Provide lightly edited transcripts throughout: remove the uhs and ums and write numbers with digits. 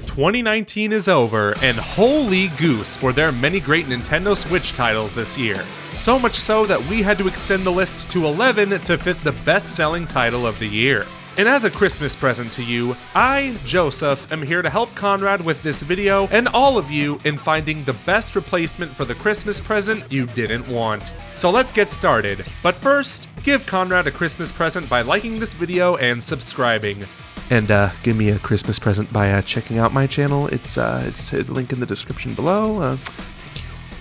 2019 is over, and holy goose were there many great Nintendo Switch titles this year. So much so that we had to extend the list to 11 to fit the best-selling title of the year. And as a Christmas present to you, I, Joseph, am here to help Conrad with this video and all of you in finding the best replacement for the Christmas present you didn't want. So let's get started. But first, give Conrad a Christmas present by liking this video and subscribing. And give me a Christmas present by checking out my channel. It's a link in the description below.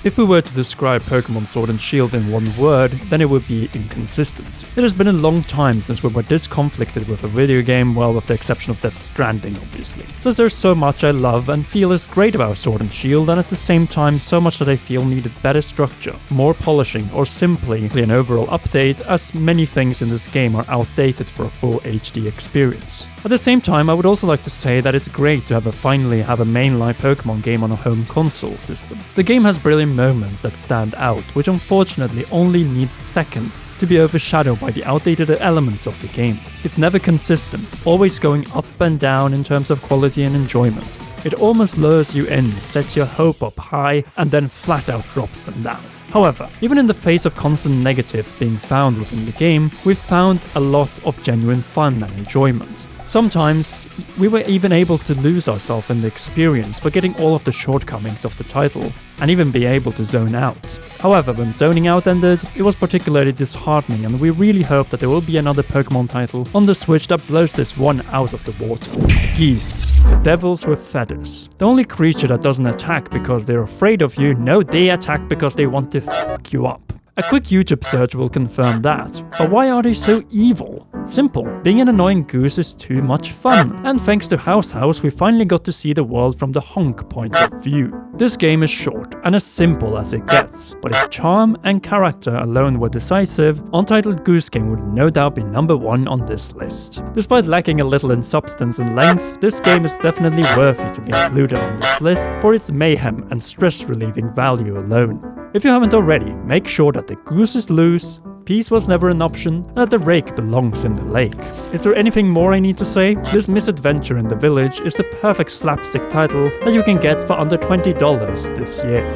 If we were to describe Pokemon Sword and Shield in one word, then it would be inconsistency. It has been a long time since we were this conflicted with a video game, well, with the exception of Death Stranding, obviously. Since there's so much I love and feel is great about Sword and Shield, and at the same time so much that I feel needed better structure, more polishing, or simply an overall update, as many things in this game are outdated for a full HD experience. At the same time, I would also like to say that it's great to finally have a mainline Pokemon game on a home console system. The game has brilliant moments that stand out, which unfortunately only needs seconds to be overshadowed by the outdated elements of the game. It's never consistent, always going up and down in terms of quality and enjoyment. It almost lures you in, sets your hope up high, and then flat out drops them down. However, even in the face of constant negatives being found within the game, we've found a lot of genuine fun and enjoyment. Sometimes, we were even able to lose ourselves in the experience, forgetting all of the shortcomings of the title, and even be able to zone out. However, when zoning out ended, it was particularly disheartening, and we really hope that there will be another Pokemon title on the Switch that blows this one out of the water. Geese, the devils with feathers. The only creature that doesn't attack because they're afraid of you, no, they attack because they want to f*** you up. A quick YouTube search will confirm that. But why are they so evil? Simple, being an annoying goose is too much fun, and thanks to House, we finally got to see the world from the honk point of view. This game is short and as simple as it gets, but if charm and character alone were decisive, Untitled Goose King would no doubt be #1 on this list. Despite lacking a little in substance and length, this game is definitely worthy to be included on this list for its mayhem and stress-relieving value alone. If you haven't already, make sure that the goose is loose, peace was never an option, and that the rake belongs in the lake. Is there anything more I need to say? This misadventure in the village is the perfect slapstick title that you can get for under $20 this year.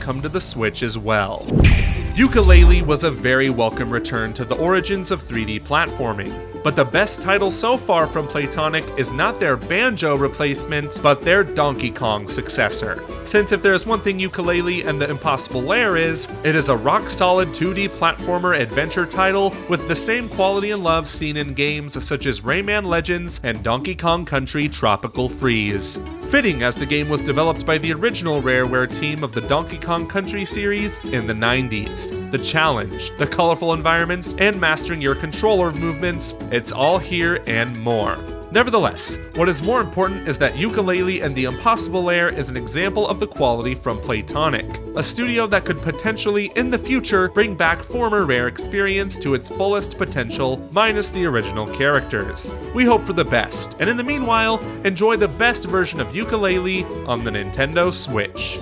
Come to the Switch as well. Ukulele was a very welcome return to the origins of 3D platforming, but the best title so far from Playtonic is not their Banjo replacement, but their Donkey Kong successor. Since if there's one thing Ukulele and the Impossible Lair is, it is a rock-solid 2D platformer adventure title with the same quality and love seen in games such as Rayman Legends and Donkey Kong Country Tropical Freeze. Fitting as the game was developed by the original Rareware team of the Donkey Kong Country series in the 90s. The challenge, the colorful environments, and mastering your controller movements, it's all here and more. Nevertheless, what is more important is that Ukulele and the Impossible Lair is an example of the quality from Playtonic, a studio that could potentially, in the future, bring back former Rare experience to its fullest potential, minus the original characters. We hope for the best, and in the meanwhile, enjoy the best version of Ukulele on the Nintendo Switch.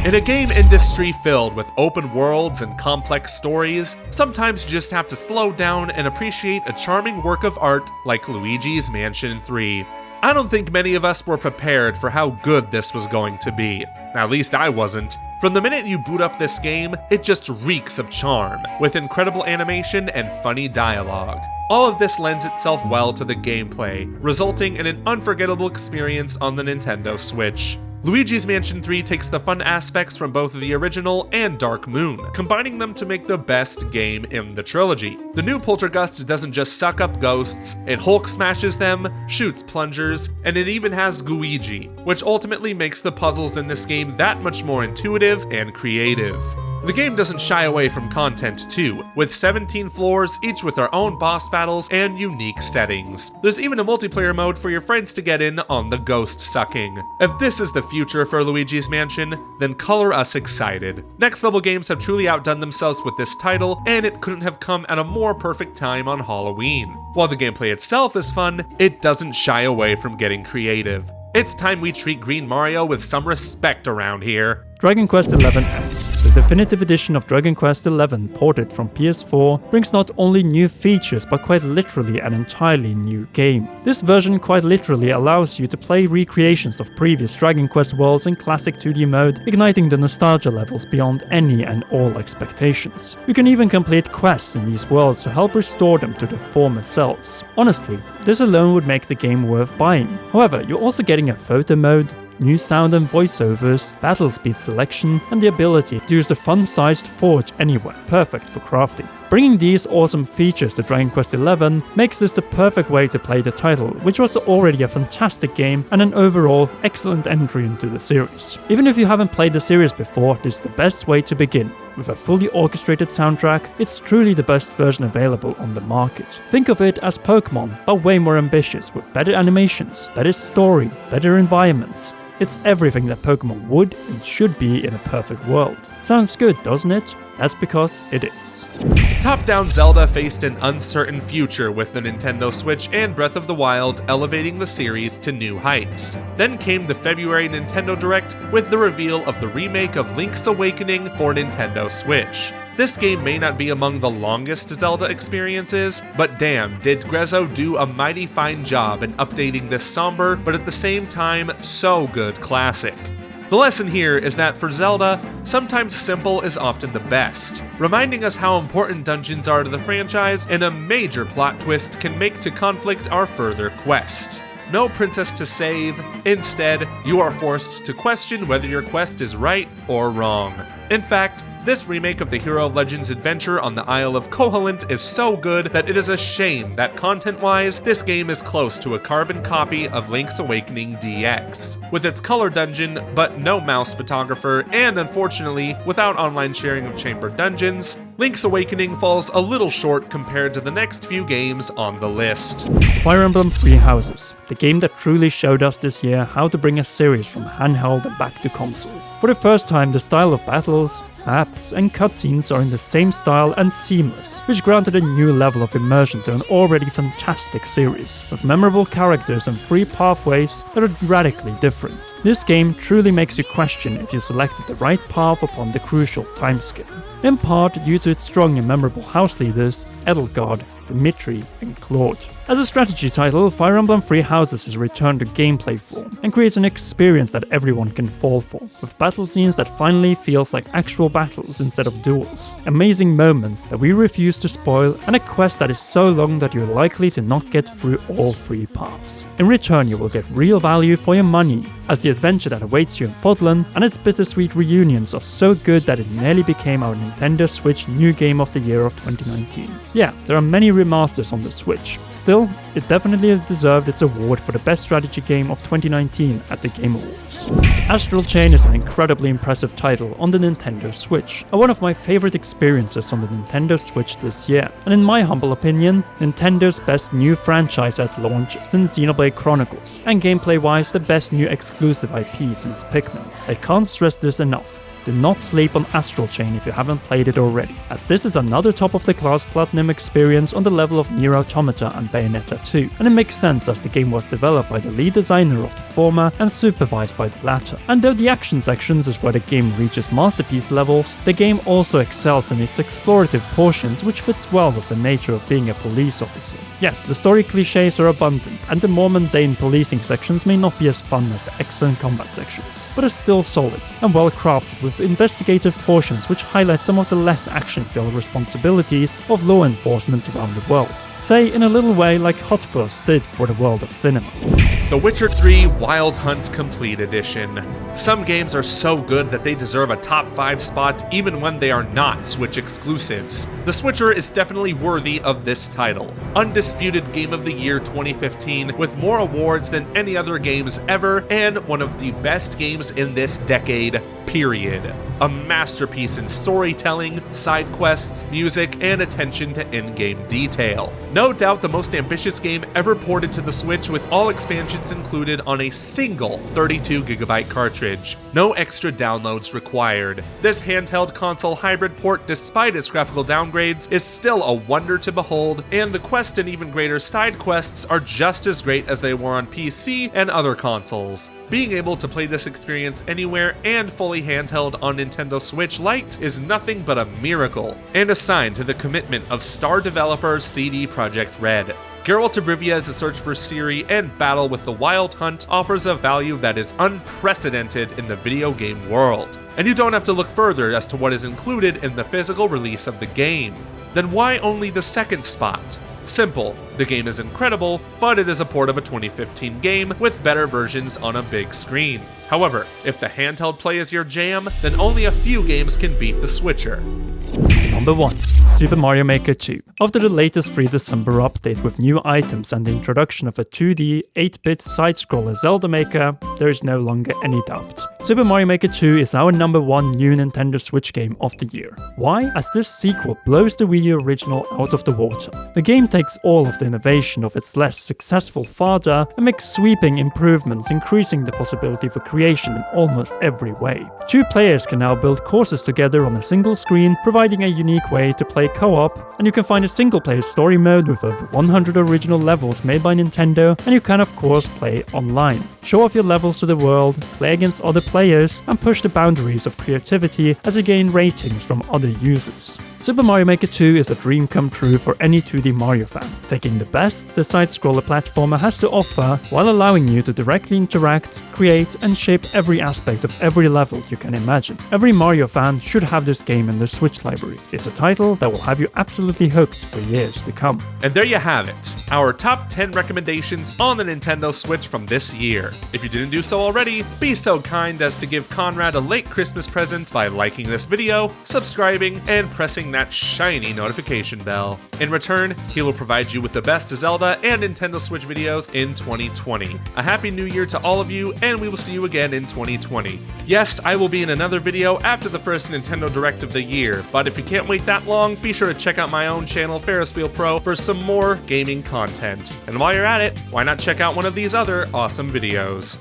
In a game industry filled with open worlds and complex stories, sometimes you just have to slow down and appreciate a charming work of art like Luigi's Mansion 3. I don't think many of us were prepared for how good this was going to be. At least I wasn't. From the minute you boot up this game, it just reeks of charm, with incredible animation and funny dialogue. All of this lends itself well to the gameplay, resulting in an unforgettable experience on the Nintendo Switch. Luigi's Mansion 3 takes the fun aspects from both the original and Dark Moon, combining them to make the best game in the trilogy. The new Poltergust doesn't just suck up ghosts, it Hulk smashes them, shoots plungers, and it even has Gooigi, which ultimately makes the puzzles in this game that much more intuitive and creative. The game doesn't shy away from content too, with 17 floors, each with their own boss battles and unique settings. There's even a multiplayer mode for your friends to get in on the ghost sucking. If this is the future for Luigi's Mansion, then color us excited. Next Level Games have truly outdone themselves with this title, and it couldn't have come at a more perfect time on Halloween. While the gameplay itself is fun, it doesn't shy away from getting creative. It's time we treat Green Mario with some respect around here. Dragon Quest XI-S, the definitive edition of Dragon Quest XI ported from PS4, brings not only new features but quite literally an entirely new game. This version quite literally allows you to play recreations of previous Dragon Quest worlds in classic 2D mode, igniting the nostalgia levels beyond any and all expectations. You can even complete quests in these worlds to help restore them to their former selves. Honestly, this alone would make the game worth buying. However, you're also getting a photo mode, new sound and voiceovers, battle speed selection, and the ability to use the fun-sized forge anywhere, perfect for crafting. Bringing these awesome features to Dragon Quest XI makes this the perfect way to play the title, which was already a fantastic game and an overall excellent entry into the series. Even if you haven't played the series before, this is the best way to begin. With a fully orchestrated soundtrack, it's truly the best version available on the market. Think of it as Pokemon, but way more ambitious, with better animations, better story, better environments. It's everything that Pokemon would and should be in a perfect world. Sounds good, doesn't it? That's because it is. Top-down Zelda faced an uncertain future with the Nintendo Switch and Breath of the Wild elevating the series to new heights. Then came the February Nintendo Direct with the reveal of the remake of Link's Awakening for Nintendo Switch. This game may not be among the longest Zelda experiences, but damn, did Grezzo do a mighty fine job in updating this somber, but at the same time, so good classic. The lesson here is that for Zelda, sometimes simple is often the best, reminding us how important dungeons are to the franchise and a major plot twist can make to conflict our further quest. No princess to save, instead, you are forced to question whether your quest is right or wrong. In fact, this remake of the Hero of Legends adventure on the Isle of Koholint is so good that it is a shame that content-wise, this game is close to a carbon copy of Link's Awakening DX. With its color dungeon, but no mouse photographer, and unfortunately, without online sharing of chamber dungeons, Link's Awakening falls a little short compared to the next few games on the list. Fire Emblem Three Houses, the game that truly showed us this year how to bring a series from handheld and back to console. For the first time, the style of battles, maps, and cutscenes are in the same style and seamless, which granted a new level of immersion to an already fantastic series, with memorable characters and free pathways that are radically different. This game truly makes you question if you selected the right path upon the crucial timescale, in part due to its strong and memorable house leaders, Edelgard, Dimitri, and Claude. As a strategy title, Fire Emblem Three Houses is returned to gameplay form and creates an experience that everyone can fall for, with battle scenes that finally feels like actual battles instead of duels, amazing moments that we refuse to spoil, and a quest that is so long that you're likely to not get through all three paths. In return, you will get real value for your money, as the adventure that awaits you in Fodlan and its bittersweet reunions are so good that it nearly became our Nintendo Switch New Game of the Year of 2019. Yeah, there are many remasters on the Switch. Still, it definitely deserved its award for the best strategy game of 2019 at the Game Awards. Astral Chain is an incredibly impressive title on the Nintendo Switch, and one of my favorite experiences on the Nintendo Switch this year, and in my humble opinion, Nintendo's best new franchise at launch since Xenoblade Chronicles, and gameplay-wise the best new exclusive IP since Pikmin. I can't stress this enough. Do not sleep on Astral Chain if you haven't played it already, as this is another top-of-the-class Platinum experience on the level of Nier Automata and Bayonetta 2, and it makes sense as the game was developed by the lead designer of the former and supervised by the latter. And though the action sections is where the game reaches masterpiece levels, the game also excels in its explorative portions, which fits well with the nature of being a police officer. Yes, the story cliches are abundant, and the more mundane policing sections may not be as fun as the excellent combat sections, but are still solid and well crafted with investigative portions which highlight some of the less action-filled responsibilities of law enforcement around the world. Say in a little way like Hot Fuzz did for the world of cinema. The Witcher 3 Wild Hunt Complete Edition. Some games are so good that they deserve a top 5 spot even when they are not Switch exclusives. The Switcher is definitely worthy of this title. Undisputed Game of the Year 2015 with more awards than any other games ever, and one of the best games in this decade, period. A masterpiece in storytelling, side quests, music, and attention to in-game detail. No doubt the most ambitious game ever ported to the Switch, with all expansions included on a single 32GB cartridge. No extra downloads required. This handheld console hybrid port, despite its graphical downgrades, is still a wonder to behold, and the quest and even greater side quests are just as great as they were on PC and other consoles. Being able to play this experience anywhere and fully handheld on Nintendo Switch Lite is nothing but a miracle, and a sign to the commitment of star developer CD Projekt Red. Geralt of Rivia's search for Ciri and battle with the Wild Hunt offers a value that is unprecedented in the video game world. And you don't have to look further as to what is included in the physical release of the game. Then why only the second spot? Simple, the game is incredible, but it is a port of a 2015 game with better versions on a big screen. However, if the handheld play is your jam, then only a few games can beat the Switcher. Number 1. Super Mario Maker 2. After the latest free December update with new items and the introduction of a 2D, 8-bit side-scroller Zelda Maker, there is no longer any doubt. Super Mario Maker 2 is our number 1 new Nintendo Switch game of the year. Why? As this sequel blows the Wii U original out of the water. The game takes all of the innovation of its less successful father and makes sweeping improvements, increasing the possibility for creation in almost every way. 2 players can now build courses together on a single screen, providing a unique way to play co-op, and you can find a single-player story mode with over 100 original levels made by Nintendo, and you can of course play online. Show off your levels to the world, play against other players, and push the boundaries of creativity as you gain ratings from other users. Super Mario Maker 2 is a dream come true for any 2D Mario fan, taking the best the side-scroller platformer has to offer while allowing you to directly interact, create, and shape every aspect of every level you can imagine. Every Mario fan should have this game in their Switch library. It's a title that will have you absolutely hooked for years to come. And there you have it, our top 10 recommendations on the Nintendo Switch from this year. If you didn't do so already, be so kind as to give Conrad a late Christmas present by liking this video, subscribing, and pressing that shiny notification bell. In return, he will provide you with the best Zelda and Nintendo Switch videos in 2020. A happy new year to all of you, and we will see you again in 2020. Yes, I will be in another video after the first Nintendo Direct of the year, but if you can't wait that long, be sure to check out my own channel, Ferris Wheel Pro, for some more gaming content. And while you're at it, why not check out one of these other awesome videos?